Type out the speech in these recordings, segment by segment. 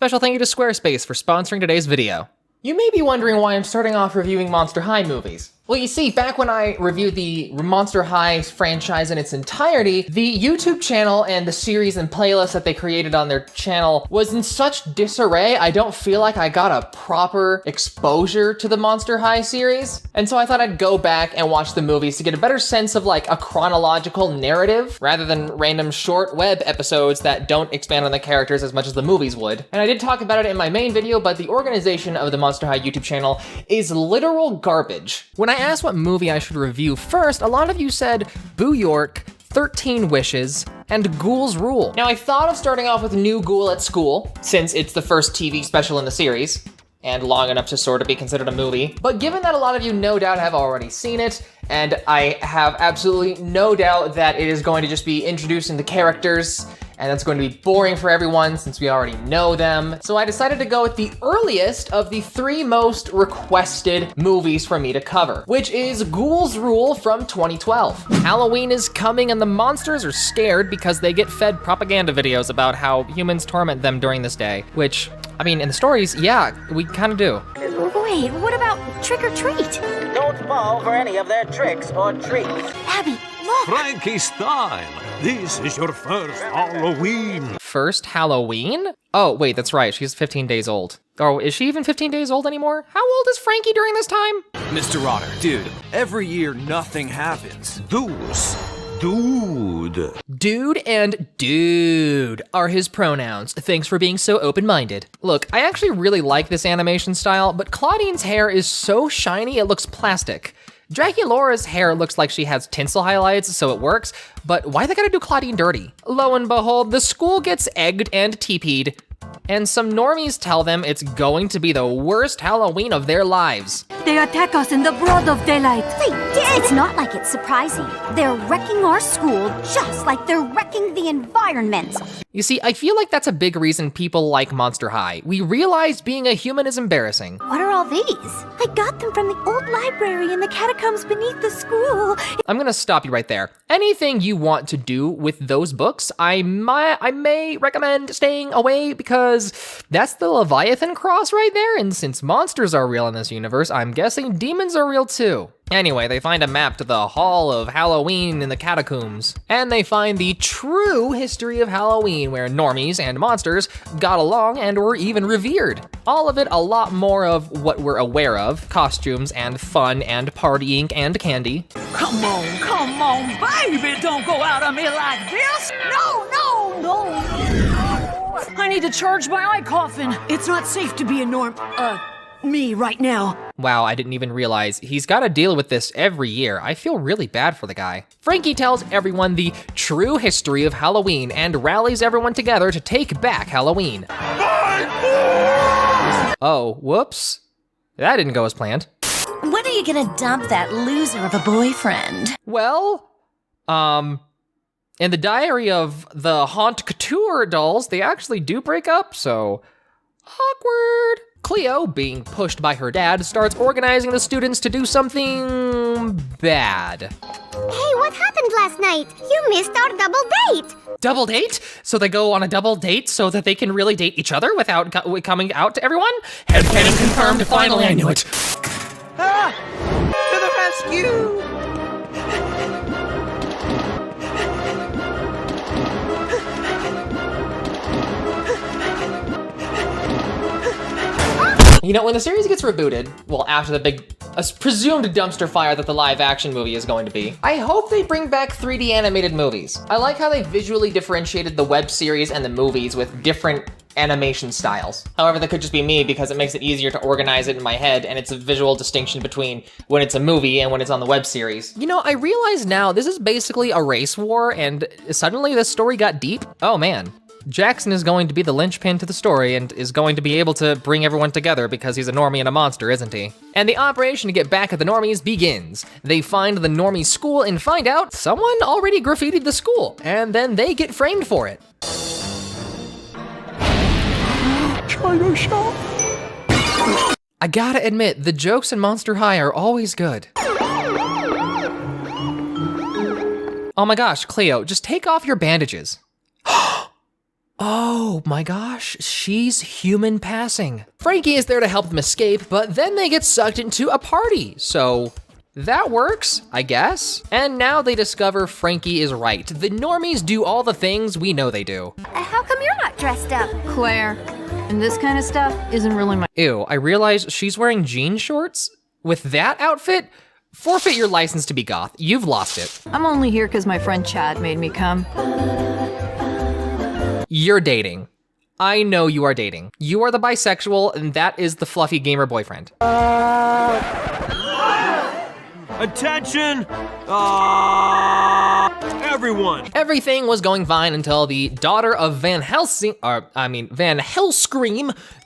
Special thank you to Squarespace for sponsoring today's video. You may be wondering why I'm starting off reviewing Monster High movies. Well, you see, back when I reviewed the Monster High franchise in its entirety, the YouTube channel and the series and playlists that they created on their channel was in such disarray, I don't feel like I got a proper exposure to the Monster High series. And so I thought I'd go back and watch the movies to get a better sense of like a chronological narrative, rather than random short web episodes that don't expand on the characters as much as the movies would. And I did talk about it in my main video, but the organization of the Monster High YouTube channel is literal garbage. When I asked what movie I should review first, a lot of you said Boo York, 13 Wishes, and Ghouls Rule. Now I thought of starting off with New Ghoul at School, since it's the first TV special in the series, and long enough to sort of be considered a movie. But given that a lot of you no doubt have already seen it, and I have absolutely no doubt that it is going to just be introducing the characters, and that's going to be boring for everyone since we already know them. So I decided to go with the earliest of the 3 most requested movies for me to cover, which is Ghouls Rule from 2012. Halloween is coming and the monsters are scared because they get fed propaganda videos about how humans torment them during this day, which, I mean, in the stories, yeah, we kind of do. Wait, what about trick or treat? Don't fall for any of their tricks or treats. Abby, look! Frankie style, this is your first Halloween. First Halloween? Oh, wait, that's right, she's 15 days old. Oh, is she even 15 days old anymore? How old is Frankie during this time? Mr. Rotter, dude, every year nothing happens. Dude. Dude and dude are his pronouns. Thanks for being so open-minded. Look, I actually really like this animation style, but Claudine's hair is so shiny it looks plastic. Draculaura's hair looks like she has tinsel highlights, so it works, but why they gotta do Claudine dirty? Lo and behold, the school gets egged and teepeed, and some normies tell them it's going to be the worst Halloween of their lives. They attack us in the broad of daylight. They did! It's not like it's surprising. They're wrecking our school just like they're wrecking the environment. You see, I feel like that's a big reason people like Monster High. We realize being a human is embarrassing. What are all these? I got them from the old library in the catacombs beneath the school. I'm gonna stop you right there. Anything you want to do with those books, I may recommend staying away because that's the Leviathan cross right there, and since monsters are real in this universe, I'm guessing demons are real too. Anyway, they find a map to the Hall of Halloween in the catacombs, and they find the true history of Halloween, where normies and monsters got along and were even revered. All of it a lot more of what we're aware of, costumes and fun and partying and candy. Come on, baby, don't go out on me like this. No. I need to charge my eye coffin. It's not safe to be a me right now. Wow, I didn't even realize he's gotta deal with this every year. I feel really bad for the guy. Frankie tells everyone the true history of Halloween and rallies everyone together to take back Halloween. Oh, whoops. That didn't go as planned. When are you gonna dump that loser of a boyfriend? Well, in the diary of the Haunt Couture dolls, they actually do break up, so awkward. Cleo, being pushed by her dad, starts organizing the students to do something bad. Hey, what happened last night? You missed our double date. Double date? So they go on a double date so that they can really date each other without coming out to everyone? Headcanon confirmed, finally I knew it. Ah! To the rescue! You know, when the series gets rebooted, well, after the big, presumed dumpster fire that the live action movie is going to be, I hope they bring back 3D animated movies. I like how they visually differentiated the web series and the movies with different animation styles. However, that could just be me because it makes it easier to organize it in my head, and it's a visual distinction between when it's a movie and when it's on the web series. You know, I realize now this is basically a race war, and suddenly this story got deep. Oh man. Jackson is going to be the linchpin to the story and is going to be able to bring everyone together because he's a normie and a monster, isn't he? And the operation to get back at the normies begins. They find the normie school and find out someone already graffitied the school, and then they get framed for it. China shop. I gotta admit, the jokes in Monster High are always good. Oh my gosh, Cleo, just take off your bandages. Oh my gosh, she's human passing. Frankie is there to help them escape, but then they get sucked into a party, so that works, I guess. And now they discover Frankie is right. The normies do all the things we know they do. How come you're not dressed up? Claire, and this kind of stuff isn't really my. Ew, I realize she's wearing jean shorts? With that outfit? Forfeit your license to be goth. You've lost it. I'm only here because my friend Chad made me come. You're dating. I know you are dating. You are the bisexual, and that is the fluffy gamer boyfriend. Attention! Everyone! Everything was going fine until the daughter of Van Helscream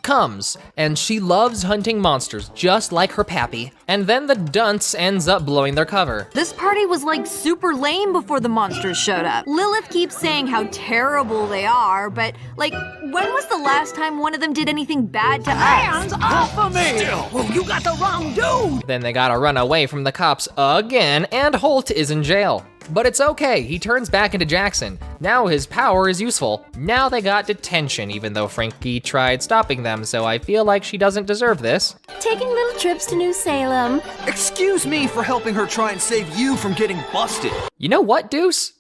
comes, and she loves hunting monsters, just like her pappy. And then the dunce ends up blowing their cover. This party was like super lame before the monsters showed up. Lilith keeps saying how terrible they are, but like, when was the last time one of them did anything bad to us? Hands off of me! Oh, you got the wrong dude! Then they gotta run away from the cops again, and Holt is in jail. But it's okay, he turns back into Jackson. Now his power is useful. Now they got detention, even though Frankie tried stopping them, so I feel like she doesn't deserve this. Taking little trips to New Salem. Excuse me for helping her try and save you from getting busted. You know what, Deuce?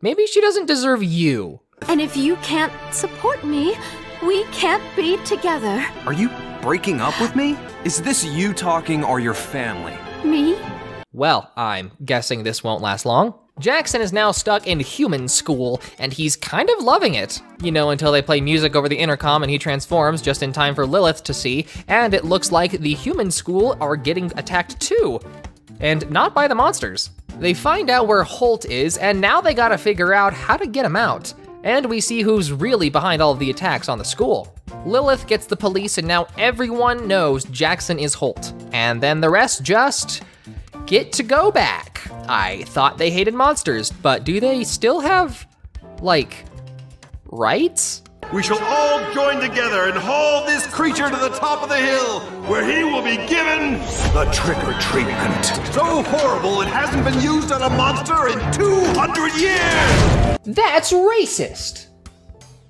Maybe she doesn't deserve you. And if you can't support me, we can't be together. Are you breaking up with me? Is this you talking or your family? Me? Well, I'm guessing this won't last long. Jackson is now stuck in human school, and he's kind of loving it. You know, until they play music over the intercom and he transforms just in time for Lilith to see, and it looks like the human school are getting attacked too. And not by the monsters. They find out where Holt is, and now they gotta figure out how to get him out. And we see who's really behind all of the attacks on the school. Lilith gets the police, and now everyone knows Jackson is Holt. And then the rest just get to go back. I thought they hated monsters, but do they still have, like, rights? We shall all join together and haul this creature to the top of the hill, where he will be given the trick-or-treatment. So horrible it hasn't been used on a monster in 200 years! That's racist.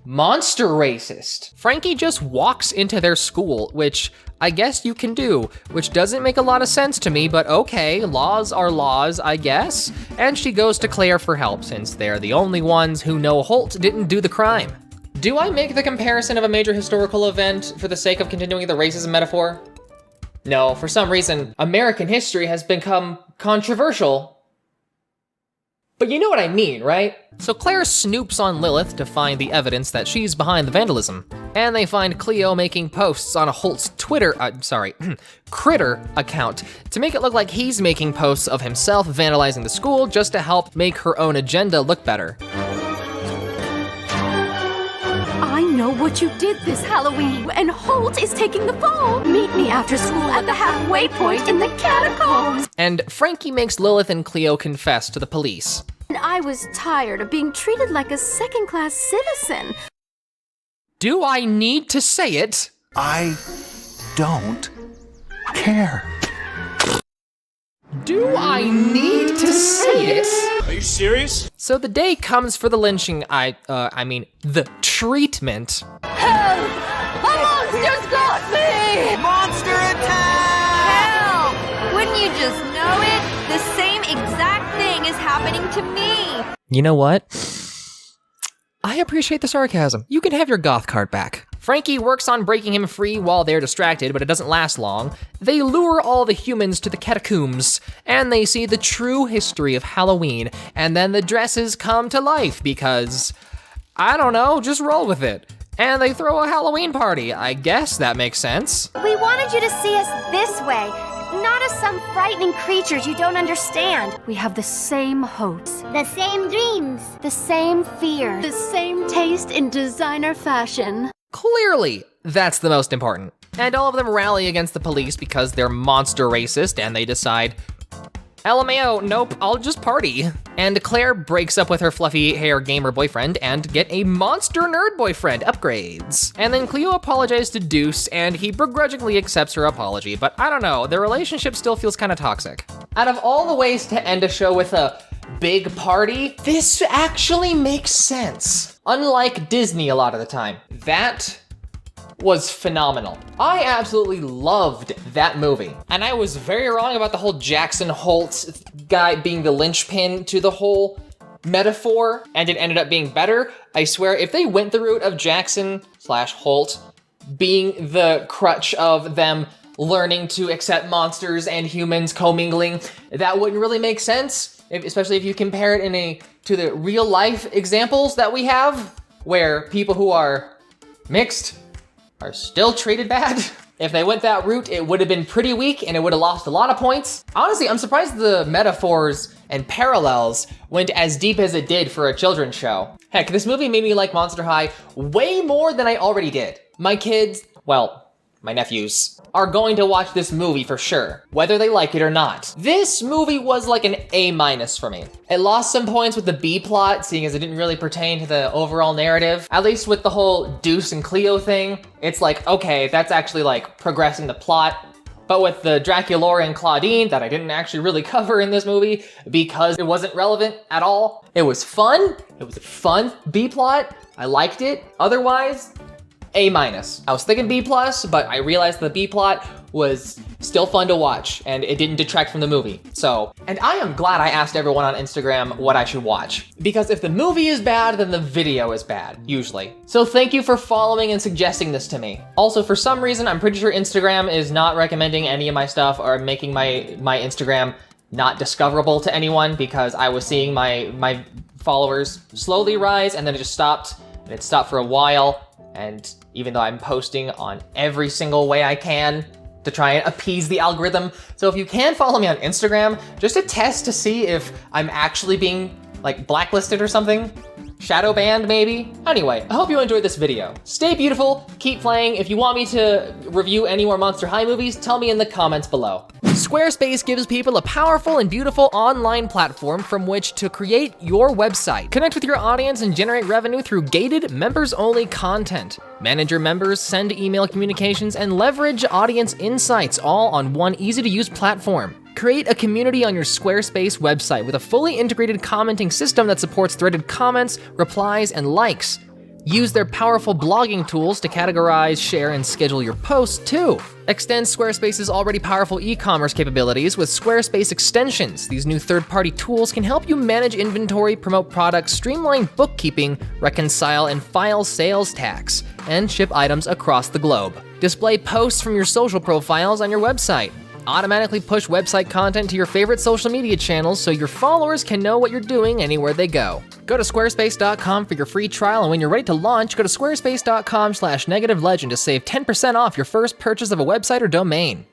Monster racist. Frankie just walks into their school, which I guess you can do, which doesn't make a lot of sense to me, but okay, laws are laws, I guess. And she goes to Claire for help, since they're the only ones who know Holt didn't do the crime. Do I make the comparison of a major historical event for the sake of continuing the racism metaphor? No, for some reason, American history has become controversial. But you know what I mean, right? So Claire snoops on Lilith to find the evidence that she's behind the vandalism. And they find Cleo making posts on a Holt's Critter account to make it look like he's making posts of himself vandalizing the school just to help make her own agenda look better. I know what you did this Halloween, and Holt is taking the fall. Meet me after school at the halfway point in the catacombs. And Frankie makes Lilith and Cleo confess to the police. And I was tired of being treated like a second-class citizen. Do I need to say it? I don't care. Do I need to say it? Are you serious? So the day comes for the lynching, the treatment. Help! A monster's got me! Monster attack! Help! Wouldn't you just know it? The same exact thing is happening to me. You know what? I appreciate the sarcasm. You can have your goth card back. Frankie works on breaking him free while they're distracted, but it doesn't last long. They lure all the humans to the catacombs, and they see the true history of Halloween, and then the dresses come to life because, I don't know, just roll with it. And they throw a Halloween party. I guess that makes sense. We wanted you to see us this way, not as some frightening creatures you don't understand. We have the same hopes, The same dreams. the same fear, the same taste in designer fashion. Clearly, that's the most important. And all of them rally against the police because they're monster racist, and they decide, LMAO, nope, I'll just party. And Claire breaks up with her fluffy hair gamer boyfriend and get a monster nerd boyfriend upgrades. And then Cleo apologizes to Deuce, and he begrudgingly accepts her apology, but I don't know, their relationship still feels kind of toxic. Out of all the ways to end a show with a big party, this actually makes sense. Unlike Disney a lot of the time. That was phenomenal. I absolutely loved that movie. And I was very wrong about the whole Jackson Holt guy being the linchpin to the whole metaphor, and it ended up being better. I swear, if they went the route of Jackson/Holt being the crutch of them learning to accept monsters and humans commingling, that wouldn't really make sense, especially if you compare it to the real life examples that we have, where people who are mixed are still treated bad. If they went that route, it would have been pretty weak and it would have lost a lot of points. Honestly, I'm surprised the metaphors and parallels went as deep as it did for a children's show. Heck, this movie made me like Monster High way more than I already did. My kids, well, my nephews, are going to watch this movie for sure, whether they like it or not. This movie was like an A- for me. It lost some points with the B plot, seeing as it didn't really pertain to the overall narrative. At least with the whole Deuce and Cleo thing, it's like, okay, that's actually like progressing the plot. But with the Draculaura and Claudine that I didn't actually really cover in this movie because it wasn't relevant at all. It was fun. It was a fun B plot. I liked it. Otherwise, A-. I was thinking B+, but I realized the B plot was still fun to watch and it didn't detract from the movie. So, and I am glad I asked everyone on Instagram what I should watch, because if the movie is bad, then the video is bad, usually. So thank you for following and suggesting this to me. Also, for some reason, I'm pretty sure Instagram is not recommending any of my stuff or making my Instagram not discoverable to anyone, because I was seeing my followers slowly rise and then it just stopped, and it stopped for a while. And even though I'm posting on every single way I can to try and appease the algorithm. So if you can follow me on Instagram, just to test to see if I'm actually being like blacklisted or something. Shadow banned, maybe? Anyway, I hope you enjoyed this video. Stay beautiful, keep playing. If you want me to review any more Monster High movies, tell me in the comments below. Squarespace gives people a powerful and beautiful online platform from which to create your website. Connect with your audience and generate revenue through gated, members-only content. Manage your members, send email communications, and leverage audience insights, all on one easy-to-use platform. Create a community on your Squarespace website with a fully integrated commenting system that supports threaded comments, replies, and likes. Use their powerful blogging tools to categorize, share, and schedule your posts too. Extend Squarespace's already powerful e-commerce capabilities with Squarespace extensions. These new third-party tools can help you manage inventory, promote products, streamline bookkeeping, reconcile and file sales tax, and ship items across the globe. Display posts from your social profiles on your website. Automatically push website content to your favorite social media channels so your followers can know what you're doing anywhere they go. Go to squarespace.com for your free trial, and when you're ready to launch, go to squarespace.com/negativelegend to save 10% off your first purchase of a website or domain.